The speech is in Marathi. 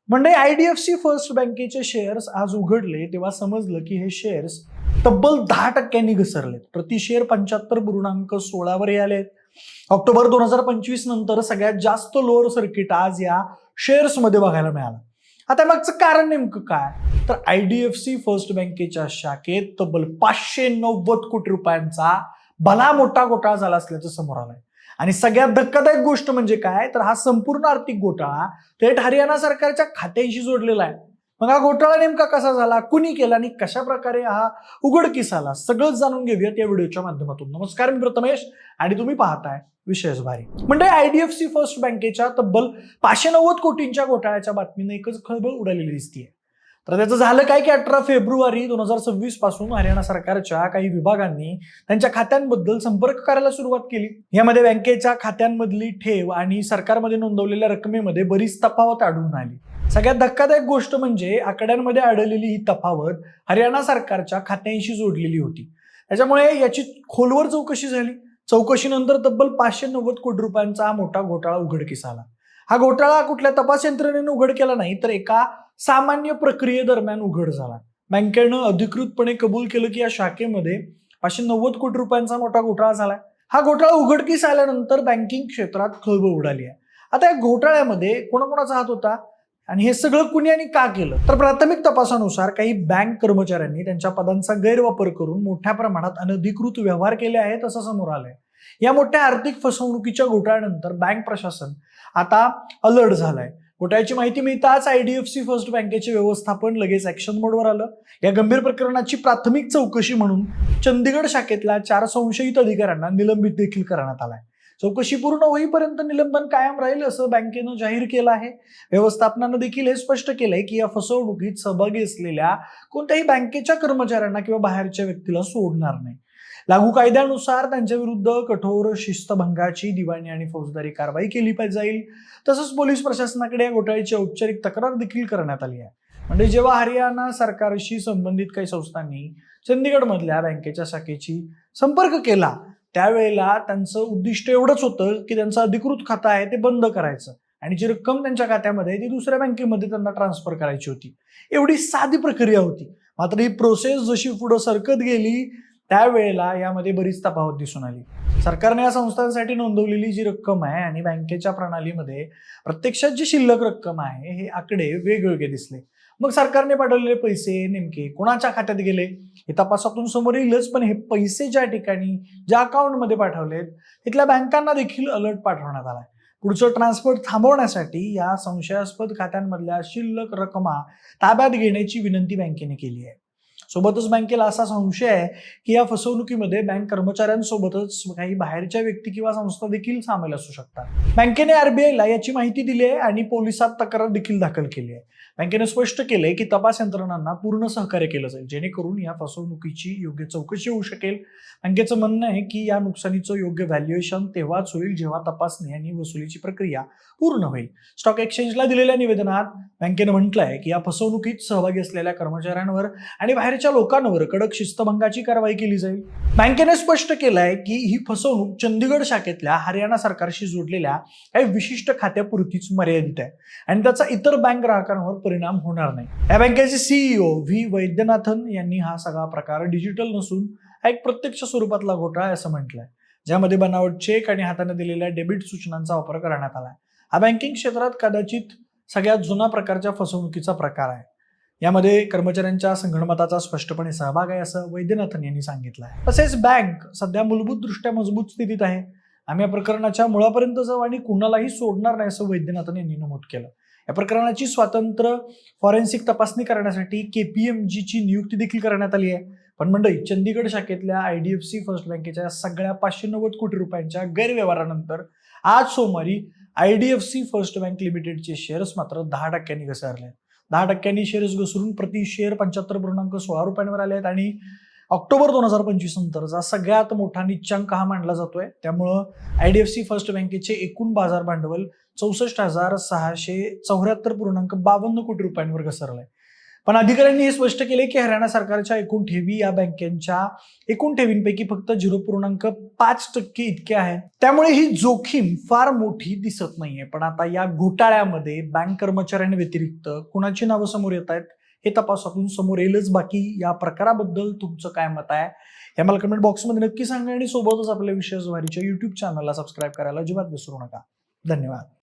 म्हणजे IDFC फर्स्ट बँकेचे शेअर्स आज उघडले तेव्हा समजलं की हे शेअर्स तब्बल 10% घसरलेत. प्रति शेअर 75.16 वर आलेत. ऑक्टोबर 2025 नंतर सगळ्यात जास्त लोअर सर्किट आज या शेअर्स मध्ये बघायला मिळालं. आता मागचं कारण नेमकं काय, तर IDFC फर्स्ट बँकेच्या शाखेत तब्बल 590 कोटी रुपयांचा भला मोठा घोटाळा झाला असल्याचं समोर आलंय. आणि सगळ्यात धक्कादायक गोष्ट म्हणजे काय, तर हा संपूर्ण आर्थिक घोटाळा थेट हरियाणा सरकारच्या खात्यांशी जोडलेला आहे. मग हा घोटाळा नेमका कसा झाला, कुणी केला आणि कशा प्रकारे हा उघडकीस आला, सगळंच जाणून घेऊयात या व्हिडिओच्या माध्यमातून. नमस्कार, मी प्रथमेश आणि तुम्ही पाहताय विशेष भारी. म्हणजे IDFC फर्स्ट बँकेच्या तब्बल 590 कोटींच्या घोटाळ्याच्या बातमीने एकच खळबळ उडालेली दिसतीये. तर त्याचं झालं काय की 18 फेब्रुवारी 2026 पासून हरियाणा सरकारच्या काही विभागांनी त्यांच्या खात्यांबद्दल संपर्क करायला सुरुवात केली. यामध्ये बँकेच्या खात्यांमधली ठेव आणि सरकारमध्ये नोंदवलेल्या रकमेमध्ये बरीच तफावत आढळून आली. सगळ्यात धक्कादायक गोष्ट म्हणजे आकड्यांमध्ये आढळलेली ही तफावत हरियाणा सरकारच्या खात्यांशी जोडलेली होती. त्याच्यामुळे याची खोलवर चौकशी झाली. चौकशीनंतर तब्बल 590 कोटी रुपयांचा हा मोठा घोटाळा उघडकीस आला. हा घोटाळा कुठल्या तपास यंत्रणेने उघड केला नाही, तर एका सामान्य प्रक्रियेदरम्यान उघड झाला. बँकेनं अधिकृतपणे कबूल केलं की या शाखेमध्ये 590 कोटी रुपयांचा मोठा घोटाळा झालाय. हा घोटाळा उघडकीस आल्यानंतर बँकिंग क्षेत्रात खळबळ उडाली आहे. आता या घोटाळ्यामध्ये कोणाकोणाचा हात होता आणि हे सगळं कुणी आणि का केलं, तर प्राथमिक तपासानुसार काही बँक कर्मचाऱ्यांनी त्यांच्या पदांचा गैरवापर करून मोठ्या प्रमाणात अनधिकृत व्यवहार केले आहेत असं समोर आलंय. या मोठ्या आर्थिक फसवणुकीच्या घोटाळ्यानंतर बँक प्रशासन आता अलर्ट झालंय. घोटाळ्याची माहिती मिळताच IDFC फर्स्ट बँकेचे व्यवस्थापन लगेच ऍक्शन मोडवर आलं. या गंभीर प्रकरणाची प्राथमिक चौकशी म्हणून चंदीगड शाखेतल्या 4 संशयित अधिकाऱ्यांना निलंबित देखील करण्यात आलाय. चौकशी पूर्ण होईपर्यंत निलंबन कायम राहील असं बँकेनं जाहीर केलं आहे. व्यवस्थापनानं देखील हे स्पष्ट केलंय की या फसवणुकीत सहभागी असलेल्या कोणत्याही बँकेच्या कर्मचाऱ्यांना किंवा बाहेरच्या व्यक्तीला सोडणार नाही. लागू कायद्यानुसार त्यांच्या विरुद्ध कठोर शिस्तभंगाची, दिवाणी आणि फौजदारी कारवाई केली जाईल. तसंच पोलीस प्रशासनाकडे या घोटाळ्याची औपचारिक तक्रार देखील करण्यात आली आहे. म्हणजे जेव्हा हरियाणा सरकारशी संबंधित काही संस्थांनी चंदीगडमधल्या बँकेच्या शाखेची संपर्क केला, त्यावेळेला त्यांचं उद्दिष्ट एवढंच होतं की त्यांचं अधिकृत खातं आहे ते बंद करायचं आणि जी रक्कम त्यांच्या खात्यामध्ये ती दुसऱ्या बँकेमध्ये त्यांना ट्रान्सफर करायची होती. एवढी साधी प्रक्रिया होती. मात्र ही प्रोसेस जशी पुढे सरकत गेली त्यावेळेला यामध्ये बरीच तफावत दिसून आली. सरकारने या संस्थांसाठी नोंदवलेली जी रक्कम आहे आणि बँकेच्या प्रणालीमध्ये प्रत्यक्षात जी शिल्लक रक्कम आहे, हे आकडे वेगवेगळे दिसले. मग सरकारने पाठवलेले पैसे नेमके कोणाच्या खात्यात गेले हे तपासातून समोर येईलच, पण हे पैसे ज्या ठिकाणी ज्या अकाउंटमध्ये पाठवलेत तिथल्या बँकांना देखील अलर्ट पाठवण्यात आलाय. पुढचं ट्रान्सफर थांबवण्यासाठी या संशयास्पद खात्यांमधल्या शिल्लक रकमा ताब्यात घेण्याची विनंती बँकेने केली आहे. सोबतच बँकेला असा संशय आहे की या फसवणुकीमध्ये बँक कर्मचाऱ्यांसोबतच काही बाहेरच्या व्यक्ती किंवा संस्था देखील सामील असू शकतात. बँकेने RBIला याची माहिती दिली आहे आणि पोलिसात तक्रार देखील दाखल केली आहे. बँकेने स्पष्ट केलंय की तपास यंत्रणांना पूर्ण सहकार्य केलं जाईल, जेणेकरून या फसवणुकीची योग्य चौकशी होऊ शकेल. बँकेचं म्हणणं आहे की या नुकसानीचं योग्य व्हॅल्युएशन तेव्हाच होईल जेव्हा तपासणी आणि वसुलीची प्रक्रिया पूर्ण होईल. स्टॉक एक्सचेंजला दिलेल्या निवेदनात बँकेनं म्हटलंय की या फसवणुकीत सहभागी असलेल्या कर्मचाऱ्यांवर आणि बाहेरच्या लोकांवर कडक शिस्तभंगाची कारवाई केली जाईल. बँकेने स्पष्ट केलंय की ही फसवणूक चंदीगड शाखेतल्या हरियाणा सरकारशी जोडलेल्या काही विशिष्ट खात्यापुरतीच मर्यादित आहे आणि त्याचा इतर बँक ग्राहकांवर परिणाम होणार नाही. या बँकेचे CEO V वैद्यनाथन यांनी हा सगळा प्रकार डिजिटल नसून एक प्रत्यक्ष स्वरूपातला घोटाळा असं म्हटलंय, ज्यामध्ये बनावट चेक आणि हाताने दिलेल्या डेबिट सूचनांचा वापर करण्यात आलाय. हा बँकिंग क्षेत्रात कदाचित सगळ्यात जुना प्रकारच्या फसवणुकीचा प्रकार आहे. यामध्ये कर्मचाऱ्यांच्या संगणमताचा स्पष्टपणे सहभाग आहे असं वैद्यनाथन यांनी सांगितलं आहे. तसेच बँक सध्या मूलभूतदृष्ट्या मजबूत स्थितीत आहे. आम्ही या प्रकरणाच्या मुळापर्यंत जाऊ आणि कुणालाही सोडणार नाही असं वैद्यनाथन यांनी नमूद केलं. या प्रकरणाची स्वतंत्र फॉरेन्सिक तपासणी करण्यासाठी KPMGची नियुक्ती देखील करण्यात आली आहे. पण मंडळी, चंदीगड शाखेतल्या IDFC फर्स्ट बँकेच्या सगळ्या 590 कोटी रुपयांच्या गैरव्यवहारानंतर आज सोमवारी IDFC फर्स्ट बँक लिमिटेडचे शेअर्स मात्र 10% घसरले. 10% शेअर्स घसरून प्रति शेअर 75.16 रुपयांवर आले आहेत आणि ऑक्टोबर 2025 नंतरचा सगळ्यात मोठा नीचांक हा मानला जातोय. त्यामुळं IDFC फर्स्ट बँकेचे एकूण बाजार भांडवल 64,674.52 कोटी रुपयांवर घसरलंय. पण अधिकाऱ्यांनी हे स्पष्ट केले की हरियाणा सरकारच्या एकूण ठेवी या बँकेच्या एकूण ठेवींपैकी फक्त 0.5% इतके आहेत. त्यामुळे ही जोखीम फार मोठी दिसत नाहीये. पण आता या घोटाळ्यामध्ये बँक कर्मचाऱ्यांव्यतिरिक्त कुणाची नावं समोर येत आहेत हे तपासातून समोर येईलच. बाकी या प्रकाराबद्दल तुमचं काय मत आहे हे मला कमेंट बॉक्समध्ये नक्की सांगा आणि सोबतच आपल्या विशेष वारीच्या YouTube चॅनलला सबस्क्राईब करायला अजिबात विसरू नका. धन्यवाद.